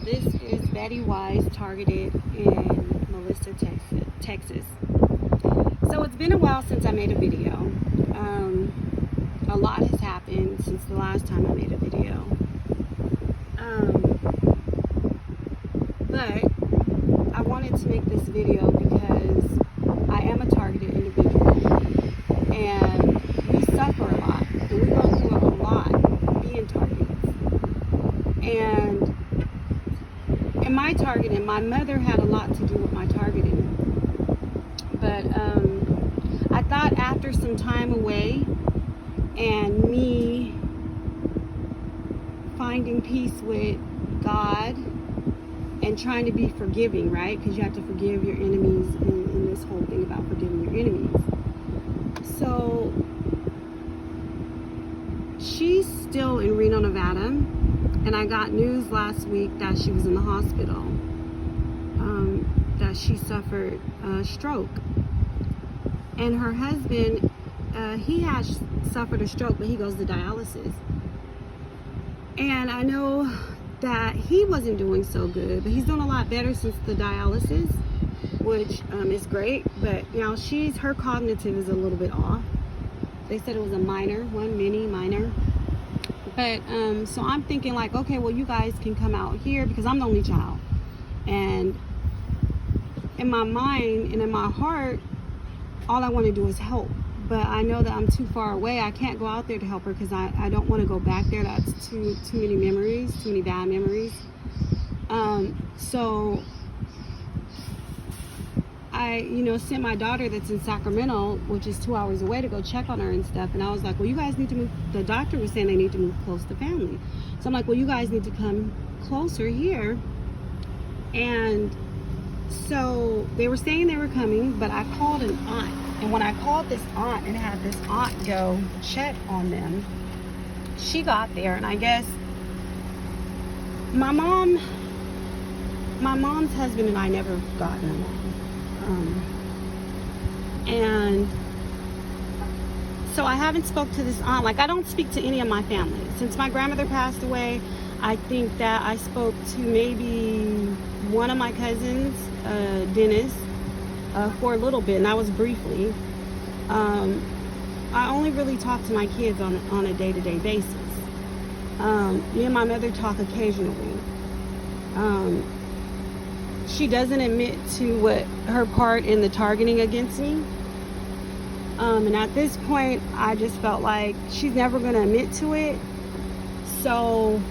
this is Betty Wise, targeted in Melissa, Texas. So it's been a while since I made a video. A lot has happened since the last time I made a video. But I wanted to make this video because I am a targeted individual, and we suffer a lot, and we go through a lot being targeted. And in my targeting, my mother had a lot to do with my targeting. But I thought after some time away and me finding peace with God and trying to be forgiving, right? Because you have to forgive your enemies in this whole thing about forgiving your enemies. So she's still in Reno, Nevada, and I got news last week that she was in the hospital, that she suffered a stroke. And her husband, he has suffered a stroke, but he goes to dialysis. And I know that he wasn't doing so good, but he's doing a lot better since the dialysis, which is great. But now her cognitive is a little bit off. They said it was a minor, one mini minor. But so I'm thinking like, okay, well, you guys can come out here because I'm the only child. And in my mind and in my heart, all I want to do is help. But I know that I'm too far away. I can't go out there to help her because I don't want to go back there. That's too many memories, too many bad memories. So I, sent my daughter that's in Sacramento, which is 2 hours away, to go check on her and stuff. And I was like, well, you guys need to move. The doctor was saying they need to move close to family. So I'm like, well, you guys need to come closer here. And so they were saying they were coming, but I called an aunt. And when I called this aunt and had this aunt go check on them, she got there, and I guess my mom's husband and I never got along. And so I haven't spoke to this aunt. Like, I don't speak to any of my family. Since my grandmother passed away, I think that I spoke to maybe one of my cousins, Dennis, for a little bit, and that was briefly. I only really talk to my kids on a day-to-day basis. Me and my mother talk occasionally. She doesn't admit to what her part in the targeting against me. And at this point, I just felt like she's never going to admit to it. So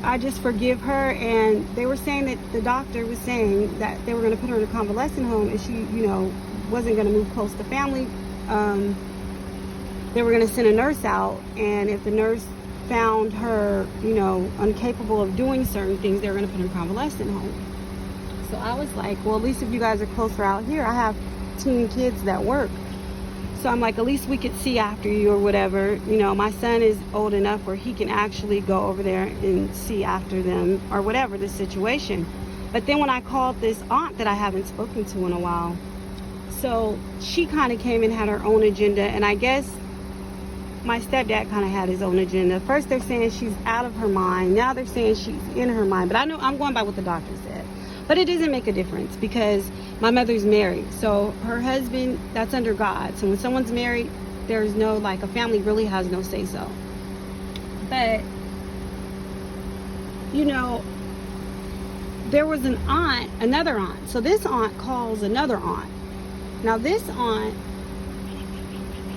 I just forgive her. And they were saying that the doctor was saying that they were going to put her in a convalescent home if she, wasn't going to move close to family. They were going to send a nurse out, and if the nurse found her, incapable of doing certain things, they were going to put her in a convalescent home. So I was like, well, at least if you guys are closer out here, I have teen kids that work. So I'm like, at least we could see after you or whatever. My son is old enough where he can actually go over there and see after them or whatever the situation. But then when I called this aunt that I haven't spoken to in a while, so she kind of came and had her own agenda. And I guess my stepdad kind of had his own agenda. First they're saying she's out of her mind. Now they're saying she's in her mind. But I know I'm going by what the doctor said. But it doesn't make a difference because my mother's married. So her husband, that's under God. So when someone's married, there's no, a family really has no say so. But, there was an aunt, another aunt. So this aunt calls another aunt. Now this aunt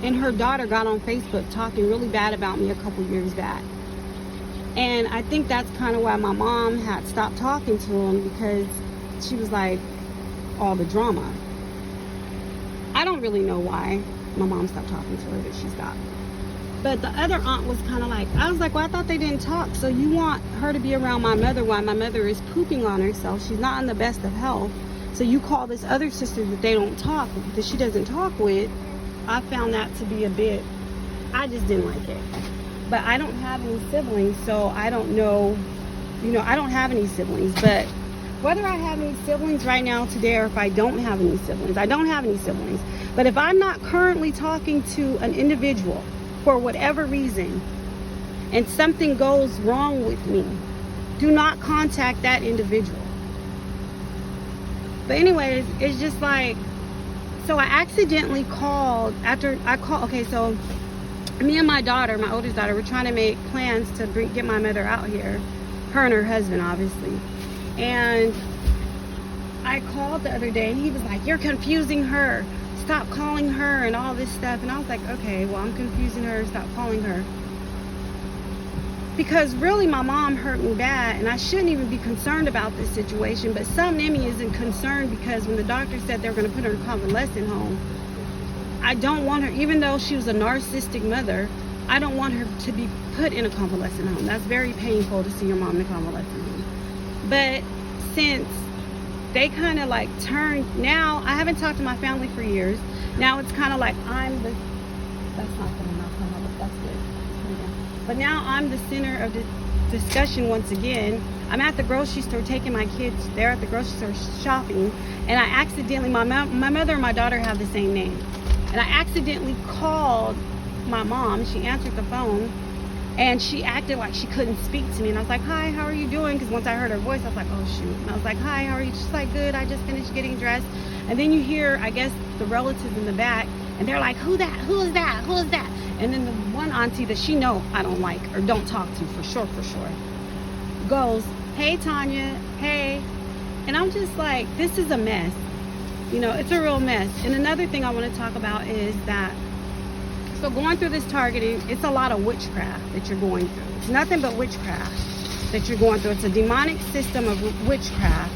and her daughter got on Facebook talking really bad about me a couple years back. And I think that's kind of why my mom had stopped talking to him, because she was like, all the drama. I don't really know why my mom stopped talking to her, but she stopped. But the other aunt was kind of like, I was like, well, I thought they didn't talk. So you want her to be around my mother while my mother is pooping on herself. She's not in the best of health. So you call this other sister that they don't talk, that she doesn't talk with. I found that to be a bit, I just didn't like it. But I don't have any siblings, so I don't know, I don't have any siblings. But whether I have any siblings right now today or if I don't have any siblings, I don't have any siblings. But if I'm not currently talking to an individual for whatever reason, and something goes wrong with me, do not contact that individual. But anyways, it's just like, so I accidentally called after I called. Okay, so me and my daughter, my oldest daughter, we're trying to make plans to get my mother out here, her and her husband, obviously. And I called the other day, and he was like, "You're confusing her. Stop calling her," and all this stuff. And I was like, okay, well, I'm confusing her. Stop calling her. Because really, my mom hurt me bad, and I shouldn't even be concerned about this situation. But something in me isn't concerned, because when the doctor said they were going to put her in a convalescent home, I don't want her, even though she was a narcissistic mother, I don't want her to be put in a convalescent home. That's very painful to see your mom in a convalescent home. But since they kind of like turned, now I haven't talked to my family for years. Now it's kind of like I'm the, that's not good enough, that's good. But now I'm the center of the discussion once again. I'm at the grocery store taking my kids. They're at the grocery store shopping, and I accidentally, my mother and my daughter have the same name, and I accidentally called my mom. She answered the phone, and she acted like she couldn't speak to me, and I was like, "Hi, how are you doing?" Because once I heard her voice, I was like, "Oh shoot!" And I was like, "Hi, how are you?" She's like, "Good. I just finished getting dressed." And then you hear, I guess, the relatives in the back, and they're like, "Who that? Who is that? Who is that?" And then the one auntie that she know I don't like or don't talk to for sure, goes, "Hey Tanya, hey." And I'm just like, this is a mess. You know, it's a real mess. And another thing I want to talk about is that, so going through this targeting, it's a lot of witchcraft that you're going through. It's nothing but witchcraft that you're going through. It's a demonic system of witchcraft.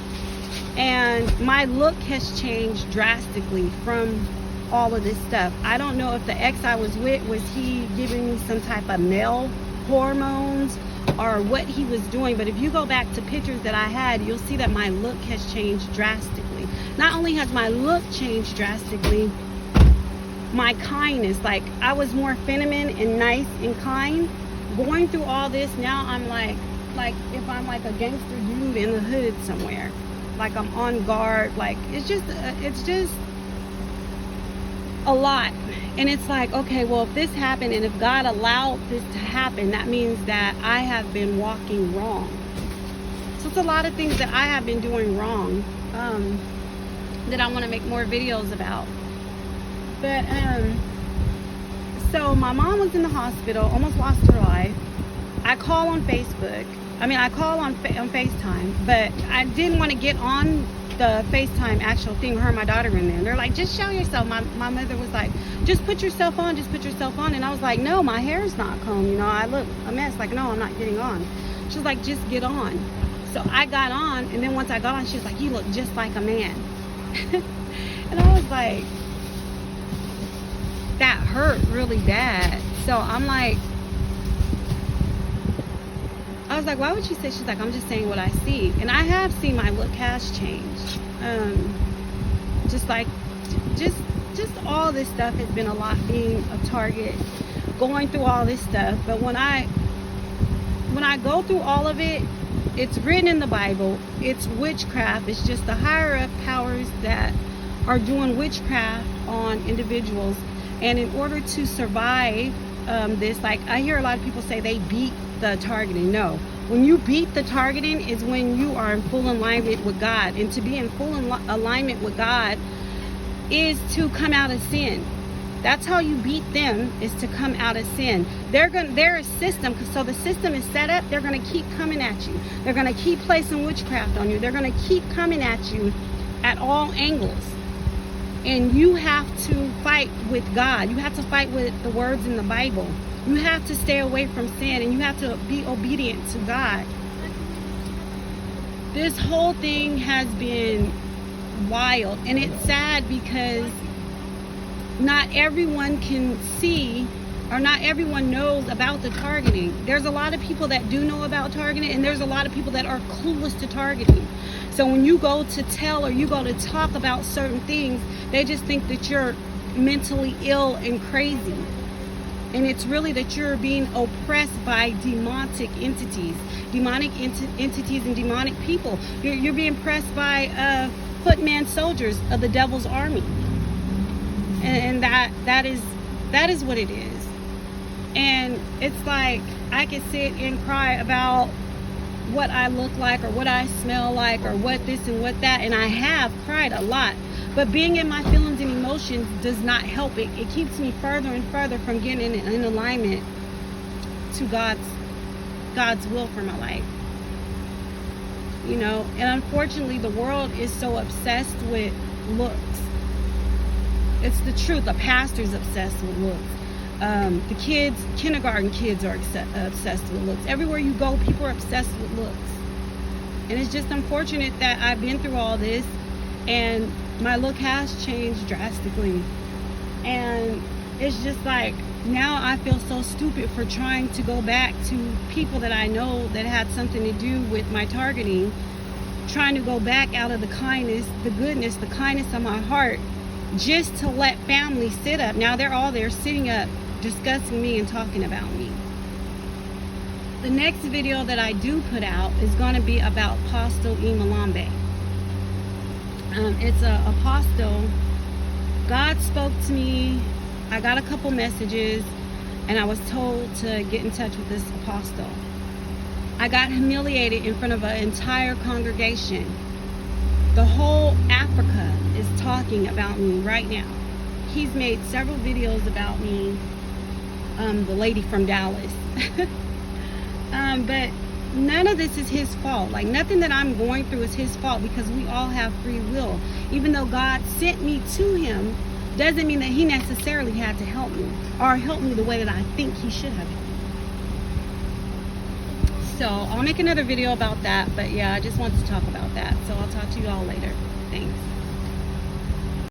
And my look has changed drastically from all of this stuff. I don't know if the ex I was with, was he giving me some type of male hormones or what he was doing, but if you go back to pictures that I had, you'll see that my look has changed drastically. Not only has my look changed drastically, my kindness, like I was more feminine and nice and kind. Going through all this, now I'm like if I'm like a gangster dude in the hood somewhere, like I'm on guard, like it's just a lot. And it's like, okay, well, if this happened and if God allowed this to happen, that means that I have been walking wrong. So it's a lot of things that I have been doing wrong, that I want to make more videos about. But so my mom was in the hospital, almost lost her life. I call on Facebook. I call on FaceTime, but I didn't want to get on the FaceTime actual thing, her and my daughter in there. And they're like, "Just show yourself." My mother was like, just put yourself on. And I was like, "No, my hair's not combed. You know, I look a mess." Like, "No, I'm not getting on." She was like, "Just get on." So I got on, and then once I got on, she was like, "You look just like a man." And I was like, that hurt really bad. So I'm like, I was like, "Why would she say?" She's like, "I'm just saying what I see." And I have seen my look has changed. Just all this stuff has been a lot, being a target, going through all this stuff. But when I go through all of it, it's written in the Bible. It's witchcraft. It's just the higher up powers that are doing witchcraft on individuals. And in order to survive this, like I hear a lot of people say they beat the targeting. No, when you beat the targeting is when you are in full alignment with God. And to be in full alignment with God is to come out of sin. That's how you beat them, is to come out of sin. They're a system, so the system is set up. They're going to keep coming at you. They're going to keep placing witchcraft on you. They're going to keep coming at you at all angles. And you have to fight with God. You have to fight with the words in the Bible. You have to stay away from sin, and you have to be obedient to God. This whole thing has been wild, and it's sad because not everyone can see, or not everyone knows about the targeting. There's a lot of people that do know about targeting, and there's a lot of people that are clueless to targeting. So when you go to tell, or you go to talk about certain things, they just think that you're mentally ill and crazy. And it's really that you're being oppressed by demonic entities and demonic people. You're being oppressed by footman soldiers of the devil's army. And that is what it is. And it's like, I could sit and cry about what I look like or what I smell like or what this and what that, and I have cried a lot. But being in my feelings and emotions does not help it. It keeps me further and further from getting in alignment to God's will for my life. You know, and unfortunately the world is so obsessed with looks. It's the truth. The pastor's obsessed with looks. The kids, kindergarten kids are obsessed with looks. Everywhere you go, people are obsessed with looks. And it's just unfortunate that I've been through all this and my look has changed drastically. And it's just like, now I feel so stupid for trying to go back to people that I know that had something to do with my targeting, trying to go back out of the kindness, the goodness, the kindness of my heart, just to let family sit up. Now they're all there sitting up, discussing me and talking about me. The next video that I do put out is going to be about Apostle Imalambe. It's an apostle. God spoke to me. I got a couple messages and I was told to get in touch with this apostle. I got humiliated in front of an entire congregation. The whole Africa is talking about me right now. He's made several videos about me, the lady from Dallas. But none of this is his fault. Like, nothing that I'm going through is his fault, because we all have free will. Even though God sent me to him, doesn't mean that he necessarily had to help me or help me the way that I think he should have helped me. So I'll make another video about that. But yeah, I just wanted to talk about that. So I'll talk to you all later. Thanks.